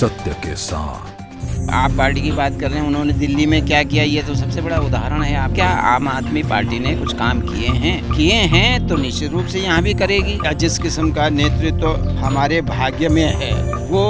सत्य के साथ। आप पार्टी की बात कर रहे हैं, उन्होंने दिल्ली में क्या किया, ये तो सबसे बड़ा उदाहरण है। आप क्या आम आदमी पार्टी ने कुछ काम किए हैं तो निश्चित रूप से यहाँ भी करेगी। जिस किस्म का नेतृत्व हमारे भाग्य में है वो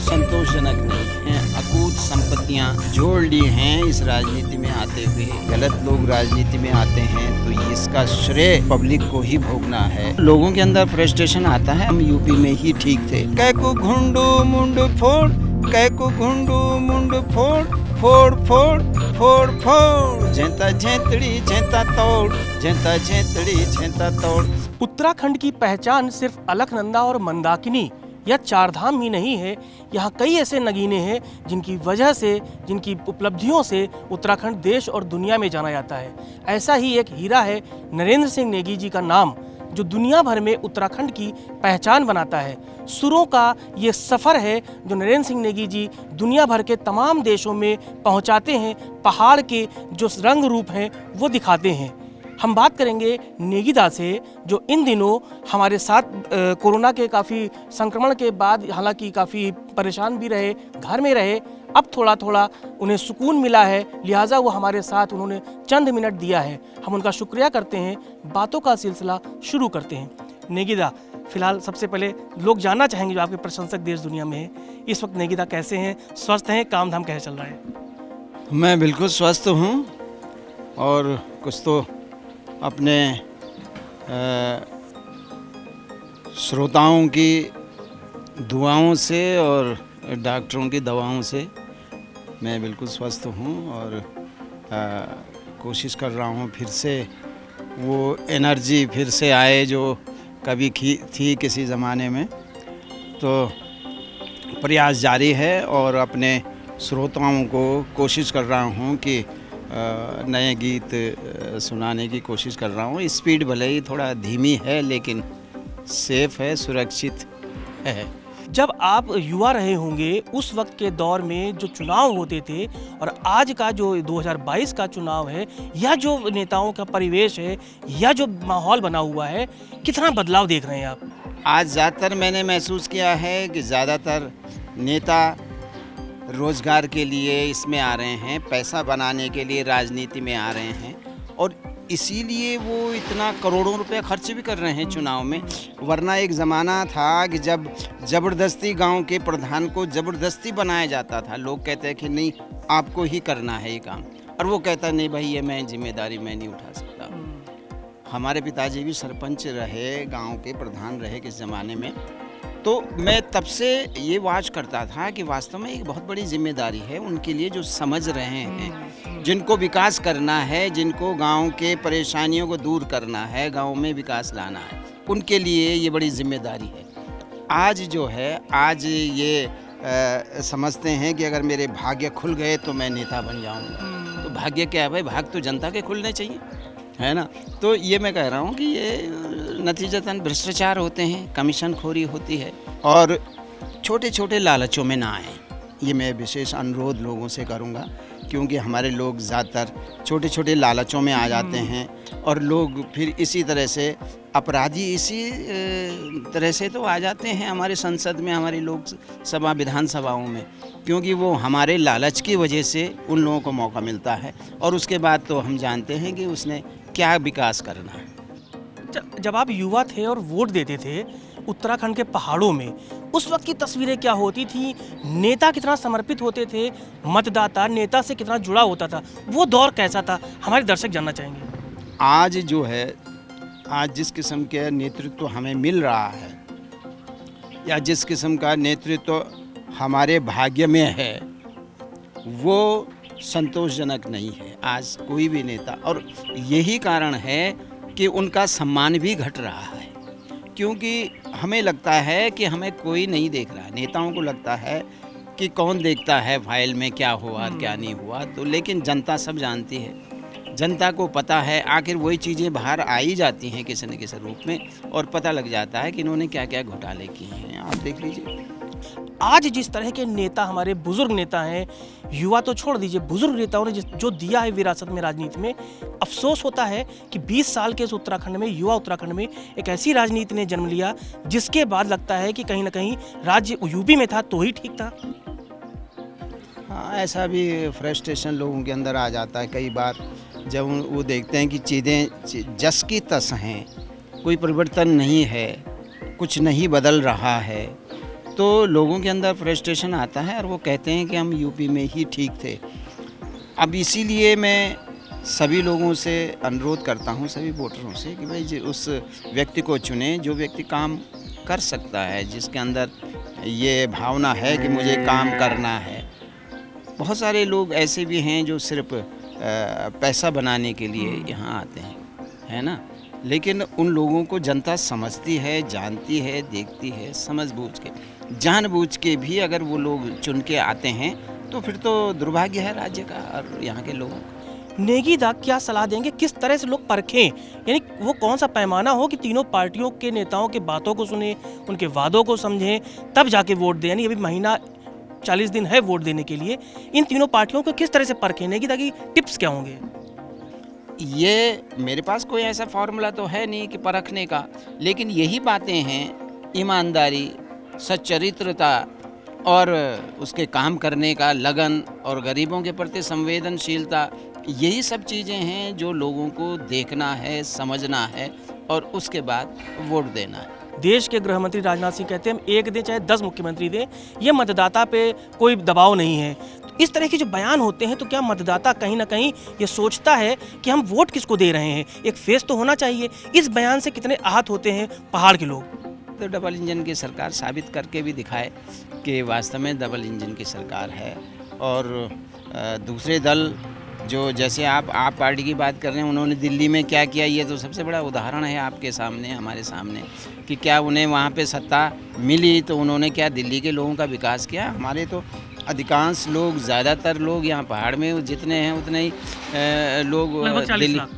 संतोषजनक नहीं है। अकूत संपत्तियाँ जोड़ ली हैं इस राजनीति में आते हुए। गलत लोग राजनीति में आते हैं तो इसका श्रेय पब्लिक को ही भोगना है। लोगों के अंदर फ्रस्ट्रेशन आता है। हम यूपी में ही ठीक थे। कैको घुंडू मुंड फोड़, कैको घुंडू मुंड फोड़, फोड़ फोड़ फोड़ फोड़, झेंता झेंतड़ी झेंता तोड़, झेंता झेंतड़ी झेंता तोड़। उत्तराखंड की पहचान सिर्फ अलकनंदा और मंदाकिनी या चारधाम ही नहीं है। यहाँ कई ऐसे नगीने हैं जिनकी वजह से, जिनकी उपलब्धियों से उत्तराखंड देश और दुनिया में जाना जाता है। ऐसा ही एक हीरा है नरेंद्र सिंह नेगी जी का नाम, जो दुनिया भर में उत्तराखंड की पहचान बनाता है। सुरों का ये सफ़र है जो नरेंद्र सिंह नेगी जी दुनिया भर के तमाम देशों में पहुंचाते हैं। पहाड़ के जो रंग रूप हैं वो दिखाते हैं। हम बात करेंगे नेगीदा से, जो इन दिनों हमारे साथ कोरोना के काफ़ी संक्रमण के बाद हालांकि काफ़ी परेशान भी रहे, घर में रहे। अब थोड़ा थोड़ा उन्हें सुकून मिला है, लिहाजा वो हमारे साथ उन्होंने चंद मिनट दिया है। हम उनका शुक्रिया करते हैं। बातों का सिलसिला शुरू करते हैं। नेगीदा, फिलहाल सबसे पहले लोग जानना चाहेंगे जो आपके प्रशंसक देश दुनिया में है, इस वक्त नेगीदा कैसे हैं, स्वस्थ हैं, काम धाम कैसे चल रहा है? मैं बिल्कुल स्वस्थ हूँ और कुछ तो अपने श्रोताओं की दुआओं से और डॉक्टरों की दवाओं से मैं बिल्कुल स्वस्थ हूँ और कोशिश कर रहा हूँ फिर से वो एनर्जी फिर से आए जो कभी थी किसी ज़माने में। तो प्रयास जारी है और अपने श्रोताओं को कोशिश कर रहा हूँ कि नए गीत सुनाने की कोशिश कर रहा हूँ। स्पीड भले ही थोड़ा धीमी है लेकिन सेफ है, सुरक्षित है। जब आप युवा रहे होंगे उस वक्त के दौर में जो चुनाव होते थे और आज का जो 2022 का चुनाव है, या जो नेताओं का परिवेश है, या जो माहौल बना हुआ है, कितना बदलाव देख रहे हैं आप? आज ज़्यादातर मैंने महसूस किया है कि ज़्यादातर नेता रोज़गार के लिए इसमें आ रहे हैं, पैसा बनाने के लिए राजनीति में आ रहे हैं और इसीलिए वो इतना करोड़ों रुपए खर्च भी कर रहे हैं चुनाव में। वरना एक ज़माना था कि जब ज़बरदस्ती गांव के प्रधान को ज़बरदस्ती बनाया जाता था। लोग कहते हैं कि नहीं आपको ही करना है ये काम, और वो कहता नहीं भाई ये मैं जिम्मेदारी मैं नहीं उठा सकता। हमारे पिताजी भी सरपंच रहे, गांव के प्रधान रहे किस ज़माने में। तो मैं तब से ये वाच करता था कि वास्तव में एक बहुत बड़ी जिम्मेदारी है उनके लिए, जो समझ रहे हैं, जिनको विकास करना है, जिनको गांव के परेशानियों को दूर करना है, गांव में विकास लाना है, उनके लिए ये बड़ी जिम्मेदारी है। आज जो है, आज ये समझते हैं कि अगर मेरे भाग्य खुल गए तो मैं नेता बन जाऊंगा। तो भाग्य क्या है भाई? भाग्य तो जनता के खुलने चाहिए, है ना। तो ये मैं कह रहा हूँ कि ये नतीजतन भ्रष्टाचार होते हैं, कमीशन खोरी होती है और छोटे छोटे लालचों में ना आए। ये मैं विशेष अनुरोध लोगों से करूँगा, क्योंकि हमारे लोग ज़्यादातर छोटे छोटे लालचों में आ जाते हैं और लोग फिर इसी तरह से अपराधी इसी तरह से तो आ जाते हैं हमारे संसद में, हमारी लोक सभा विधानसभाओं में, क्योंकि वो हमारे लालच की वजह से उन लोगों को मौका मिलता है और उसके बाद तो हम जानते हैं कि उसने क्या विकास करना है। जब आप युवा थे और वोट देते थे उत्तराखंड के पहाड़ों में, उस वक्त की तस्वीरें क्या होती थी? नेता कितना समर्पित होते थे, मतदाता नेता से कितना जुड़ा होता था, वो दौर कैसा था? हमारे दर्शक जानना चाहेंगे। आज जो है, आज जिस किस्म के नेतृत्व हमें मिल रहा है या जिस किस्म का नेतृत्व हमारे भाग्य में है, वो संतोषजनक नहीं है आज कोई भी नेता। और यही कारण है कि उनका सम्मान भी घट रहा है, क्योंकि हमें लगता है कि हमें कोई नहीं देख रहा। नेताओं को लगता है कि कौन देखता है फाइल में क्या हुआ और क्या नहीं हुआ। तो लेकिन जनता सब जानती है, जनता को पता है। आखिर वही चीज़ें बाहर आ ही जाती हैं किसी न किसी रूप में और पता लग जाता है कि इन्होंने क्या क्या घोटाले किए हैं। आप देख लीजिए आज जिस तरह के नेता हमारे बुजुर्ग नेता हैं, युवा तो छोड़ दीजिए, बुजुर्ग नेताओं ने जो दिया है विरासत में राजनीति में, अफसोस होता है कि 20 साल के इस उत्तराखंड में, युवा उत्तराखंड में एक ऐसी राजनीति ने जन्म लिया जिसके बाद लगता है कि कहीं ना कहीं राज्य यूपी में था तो ही ठीक था। हाँ, ऐसा भी फ्रस्ट्रेशन लोगों के अंदर आ जाता है कई बार, जब वो देखते हैं कि चीज़ें जस की तस हैं, कोई परिवर्तन नहीं है, कुछ नहीं बदल रहा है, तो लोगों के अंदर फ्रस्ट्रेशन आता है और वो कहते हैं कि हम यूपी में ही ठीक थे। अब इसीलिए मैं सभी लोगों से अनुरोध करता हूँ, सभी वोटरों से, कि भाई उस व्यक्ति को चुनें जो व्यक्ति काम कर सकता है, जिसके अंदर ये भावना है कि मुझे काम करना है। बहुत सारे लोग ऐसे भी हैं जो सिर्फ पैसा बनाने के लिए यहाँ आते हैं, है ना, लेकिन उन लोगों को जनता समझती है, जानती है, देखती है, समझबूझ के, जानबूझ के भी अगर वो लोग चुन के आते हैं तो फिर तो दुर्भाग्य है राज्य का और यहाँ के लोगों का। नेगी दा क्या सलाह देंगे, किस तरह से लोग परखें, यानी वो कौन सा पैमाना हो कि तीनों पार्टियों के नेताओं के बातों को सुने, उनके वादों को समझें, तब जाके वोट दें। यानी अभी महीना 40 दिन है वोट देने के लिए, इन तीनों पार्टियों को किस तरह से परखें, नेगी दा की टिप्स क्या होंगे? ये मेरे पास कोई ऐसा फॉर्मूला तो है नहीं कि परखने का, लेकिन यही बातें हैं, ईमानदारी, सच्चरित्रता और उसके काम करने का लगन और गरीबों के प्रति संवेदनशीलता, यही सब चीज़ें हैं जो लोगों को देखना है, समझना है और उसके बाद वोट देना है। देश के गृह मंत्री राजनाथ सिंह कहते हैं हम एक दें चाहे 10 मुख्यमंत्री दें, ये मतदाता पे कोई दबाव नहीं है। तो इस तरह के जो बयान होते हैं, तो क्या मतदाता कहीं ना कहीं ये सोचता है कि हम वोट किसको दे रहे हैं? एक फेस तो होना चाहिए। इस बयान से कितने आहत होते हैं पहाड़ के लोग? तो डबल इंजन की सरकार साबित करके भी दिखाए कि वास्तव में डबल इंजन की सरकार है। और दूसरे दल जो, जैसे आप पार्टी की बात कर रहे हैं, उन्होंने दिल्ली में क्या किया, ये तो सबसे बड़ा उदाहरण है आपके सामने, हमारे सामने, कि क्या उन्हें वहाँ पे सत्ता मिली तो उन्होंने क्या दिल्ली के लोगों का विकास किया? हमारे तो अधिकांश लोग, ज़्यादातर लोग यहाँ पहाड़ में जितने हैं उतने ही लोग,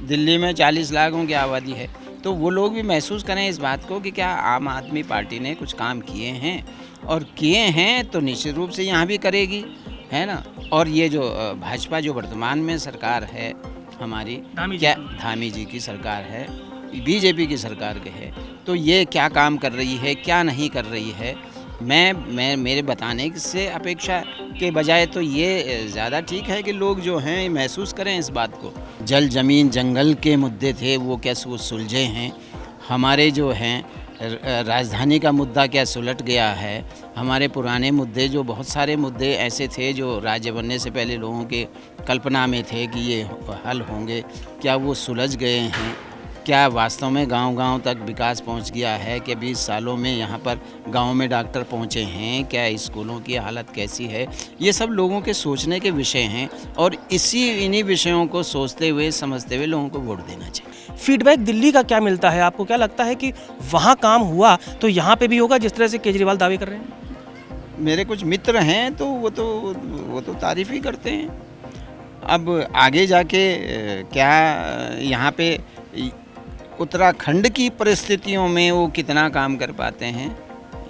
दिल्ली में 40 लाखों की आबादी है, तो वो लोग भी महसूस करें इस बात को कि क्या आम आदमी पार्टी ने कुछ काम किए हैं, और किए हैं तो निश्चित रूप से यहाँ भी करेगी, है ना। और ये जो भाजपा जो वर्तमान में सरकार है हमारी, क्या धामी जी की सरकार है, बीजेपी की सरकार के है, तो ये क्या काम कर रही है, क्या नहीं कर रही है, मैं मेरे बताने से अपेक्षा के बजाय तो ये ज़्यादा ठीक है कि लोग जो हैं महसूस करें इस बात को। जल, ज़मीन, जंगल के मुद्दे थे वो क्या सुलझे हैं, हमारे जो हैं राजधानी का मुद्दा क्या सुलट गया है, हमारे पुराने मुद्दे, जो बहुत सारे मुद्दे ऐसे थे जो राज्य बनने से पहले लोगों के कल्पना में थे कि ये हल होंगे, क्या वो सुलझ गए हैं? क्या वास्तव में गांव-गांव तक विकास पहुंच गया है? कि 20 सालों में यहाँ पर गांव में डॉक्टर पहुँचे हैं? क्या स्कूलों की हालत कैसी है? ये सब लोगों के सोचने के विषय हैं और इन्हीं विषयों को सोचते हुए, समझते हुए लोगों को वोट देना चाहिए। फीडबैक दिल्ली का क्या मिलता है आपको? क्या लगता है कि वहाँ काम हुआ तो यहाँ पे भी होगा, जिस तरह से केजरीवाल दावे कर रहे हैं? मेरे कुछ मित्र हैं तो वो तो तारीफ़ ही करते हैं। अब आगे जाके क्या यहाँ पे उत्तराखंड की परिस्थितियों में वो कितना काम कर पाते हैं,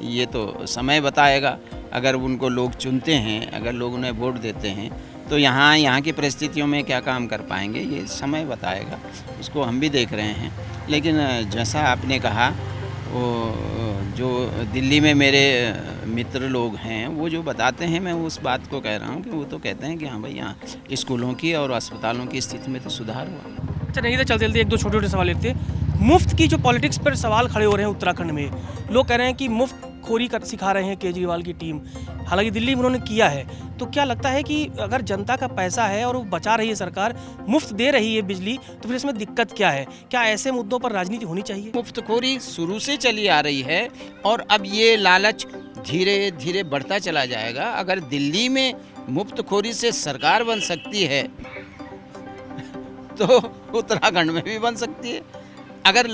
ये तो समय बताएगा। अगर उनको लोग चुनते हैं, अगर लोग उन्हें वोट देते हैं, तो यहाँ की परिस्थितियों में क्या काम कर पाएंगे, ये समय बताएगा। उसको हम भी देख रहे हैं। लेकिन जैसा आपने कहा, वो जो दिल्ली में मेरे मित्र लोग हैं, वो जो बताते हैं, मैं उस बात को कह रहा हूँ कि वो तो कहते हैं कि हाँ भाई, यहाँ स्कूलों की और अस्पतालों की स्थिति में तो सुधार हुआ। अच्छा, नहीं तो चलते एक दो छोटे छोटे सवाल लेते हैं। मुफ्त की जो पॉलिटिक्स पर सवाल खड़े हो रहे हैं उत्तराखंड में, लोग कह रहे हैं कि मुफ्त खोरी कर सिखा रहे हैं केजरीवाल की टीम। हालांकि दिल्ली में उन्होंने किया है, तो क्या लगता है कि अगर जनता का पैसा है और वो बचा रही है सरकार, मुफ्त दे रही है बिजली, तो फिर इसमें दिक्कत क्या है? क्या ऐसे मुद्दों पर राजनीति होनी चाहिए? मुफ्तखोरी शुरू से चली आ रही है और अब ये लालच धीरे धीरे बढ़ता चला जाएगा। अगर दिल्ली में मुफ्तखोरी से सरकार बन सकती है तो उत्तराखंड में भी बन सकती है। अगर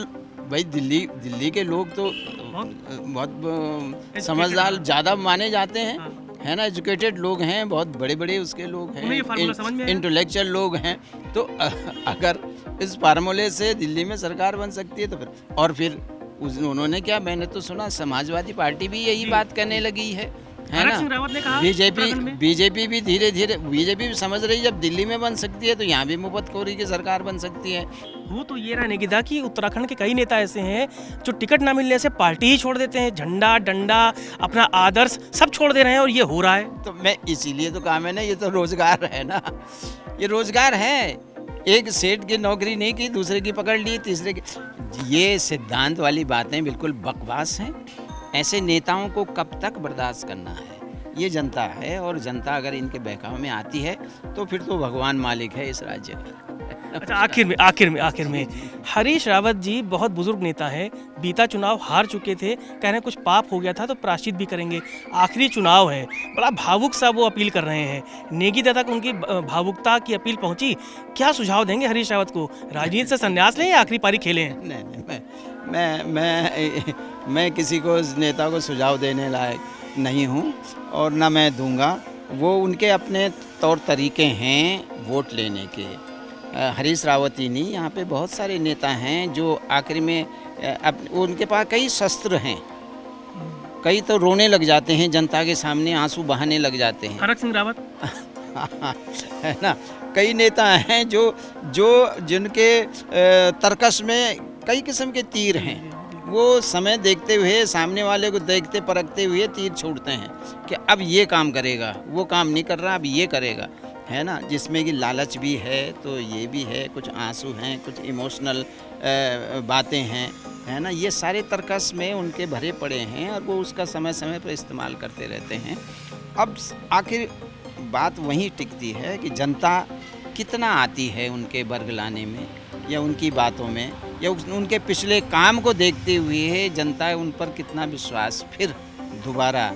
भाई दिल्ली के लोग तो बहुत समझदार ज़्यादा माने जाते हैं, है ना, एजुकेटेड लोग हैं, बहुत बड़े बड़े उसके लोग हैं, इंटेलेक्चुअल लोग हैं। तो अगर इस फार्मूले से दिल्ली में सरकार बन सकती है तो फिर, और फिर उन्होंने क्या, मैंने तो सुना समाजवादी पार्टी भी यही बात करने लगी है है हरक ना। सिंह रावत ने कहा उत्तराखंड में बीजेपी भी धीरे धीरे बीजेपी भी समझ रही है, जब दिल्ली में बन सकती है तो यहाँ भी मुफ्तखोरी की सरकार बन सकती है। वो तो ये रहने की था कि उत्तराखंड के कई नेता ऐसे हैं जो टिकट ना मिलने से पार्टी ही छोड़ देते हैं, झंडा डंडा अपना आदर्श सब छोड़ दे रहे हैं और ये हो रहा है। तो मैं इसीलिए तो कहा मैंने, ये तो रोजगार है ना, ये रोजगार है। एक सेठ की नौकरी नहीं की, दूसरे की पकड़ ली, तीसरे की। ये सिद्धांत वाली बातें बिल्कुल बकवास हैं। ऐसे नेताओं को कब तक बर्दाश्त करना है? ये जनता है, और जनता अगर इनके बहकावे में आती है तो फिर तो भगवान मालिक है इस राज्य का। अच्छा, आखिर में हरीश रावत जी बहुत बुजुर्ग नेता हैं, बीता चुनाव हार चुके थे, कह रहे हैं कुछ पाप हो गया था तो प्रायश्चित भी करेंगे। आखिरी चुनाव है, बड़ा भावुक सा वो अपील कर रहे हैं। नेगी दादा को उनकी भावुकता की अपील पहुंची, क्या सुझाव देंगे हरीश रावत को? राजनीति से संन्यास लें या आखिरी पारी खेलें? नहीं, मैं किसी को, नेता को सुझाव देने लायक नहीं हूँ और ना मैं दूंगा। वो उनके अपने तौर तरीके हैं वोट लेने के। हरीश रावत ही नहीं, यहाँ पे बहुत सारे नेता हैं जो आखिरी में उनके पास कई शस्त्र हैं, कई तो रोने लग जाते हैं जनता के सामने, आंसू बहाने लग जाते हैं। हरक सिंह रावत है ना, कई नेता हैं जो जिनके तरकस में कई किस्म के तीर हैं। वो समय देखते हुए, सामने वाले को देखते परखते हुए तीर छोड़ते हैं कि अब ये काम करेगा, वो काम नहीं कर रहा अब ये करेगा, है ना। जिसमें कि लालच भी है तो ये भी है, कुछ आंसू हैं, कुछ इमोशनल बातें हैं, है ना। ये सारे तरकस में उनके भरे पड़े हैं और वो उसका समय समय पर इस्तेमाल करते रहते हैं। अब आखिर बात वहीं टिकती है कि जनता कितना आती है उनके बरगलाने में या उनकी बातों में, या उनके पिछले काम को देखते हुए जनता उन पर कितना विश्वास फिर दोबारा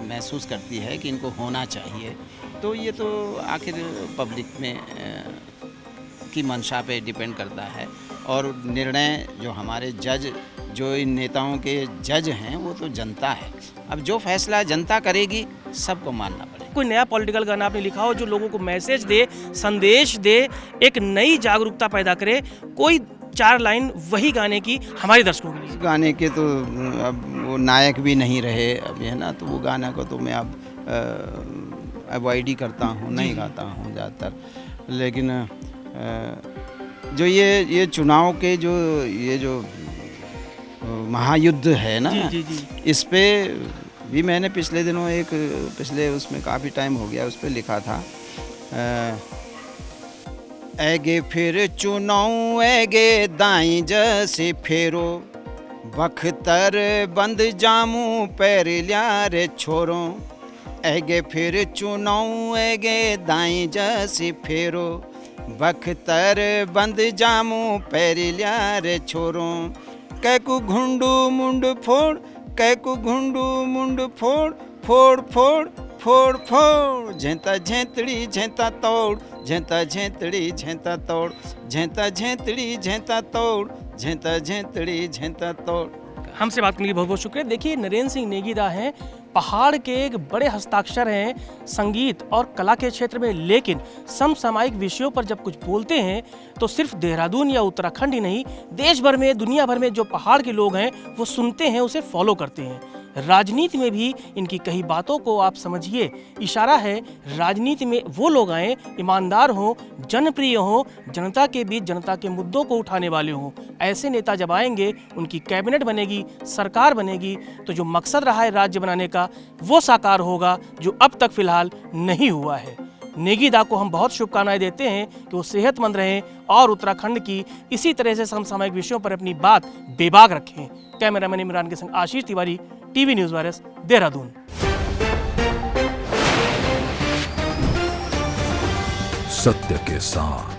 महसूस करती है कि इनको होना चाहिए। तो ये तो आखिर पब्लिक में की मंशा पे डिपेंड करता है। और निर्णय जो हमारे जज, जो इन नेताओं के जज हैं, वो तो जनता है। अब जो फैसला जनता करेगी सबको मानना पड़ेगा। कोई नया पॉलिटिकल गाना आपने लिखा हो जो लोगों को मैसेज दे, संदेश दे, एक नई जागरूकता पैदा करे, कोई 4 लाइन वही गाने की हमारे दर्शकों के लिए? गाने के तो अब वो नायक भी नहीं रहे अब, है ना, तो वो गाना को तो मैं अब अवॉइड ही करता हूँ, नहीं गाता हूँ ज़्यादातर। लेकिन जो ये चुनाव के जो महायुद्ध है ना, जी। इस पे भी मैंने पिछले दिनों पिछले उसमें काफ़ी टाइम हो गया, उस पे लिखा था, ऐगे फिर चुनाव ऐगे दाई जैसे फेरो, बख्तर बंद जामू पैर लिया रे छोरो। ऐगे फिर चुनाव ऐगे दाई जैसे फेरो, बख्तर बंद जामू पैर लिया रे छोरो। कैकु घुंडू मुंड फोड़, कैकु घुंडू मुंड फोड़, फोड़ फोड़ फोड़ फोड़। झेंता झेंतड़ी झेंता तोड़, झेंता झेंतड़ी झेंता तोड़, झेंता झेंतड़ी झेंता तोड़, झेंता झेंतड़ी झेंता तोड़। हमसे बात करने की बहुत बहुत शुक्रिया। देखिए, नरेंद्र सिंह नेगीदा हैं, पहाड़ के एक बड़े हस्ताक्षर हैं संगीत और कला के क्षेत्र में, लेकिन समसामयिक विषयों पर जब कुछ बोलते हैं तो सिर्फ देहरादून या उत्तराखंड ही नहीं, देश भर में, दुनिया भर में जो पहाड़ के लोग हैं वो सुनते हैं, उसे फॉलो करते हैं। राजनीति में भी इनकी कई बातों को आप समझिए, इशारा है राजनीति में वो लोग आए ईमानदार हों, जनप्रिय हों, जनता के बीच जनता के मुद्दों को उठाने वाले हों। ऐसे नेता जब आएंगे, उनकी कैबिनेट बनेगी, सरकार बनेगी, तो जो मकसद रहा है राज्य बनाने का वो साकार होगा, जो अब तक फिलहाल नहीं हुआ है। नेगीदा को हम बहुत शुभकामनाएं देते हैं कि वो सेहतमंद रहें और उत्तराखंड की इसी तरह से समसामयिक विषयों पर अपनी बात बेबाक रखें। कैमरामैन इमरान के संग Ashish Tiwari, TV news virus, Dehradun. सत्य के साथ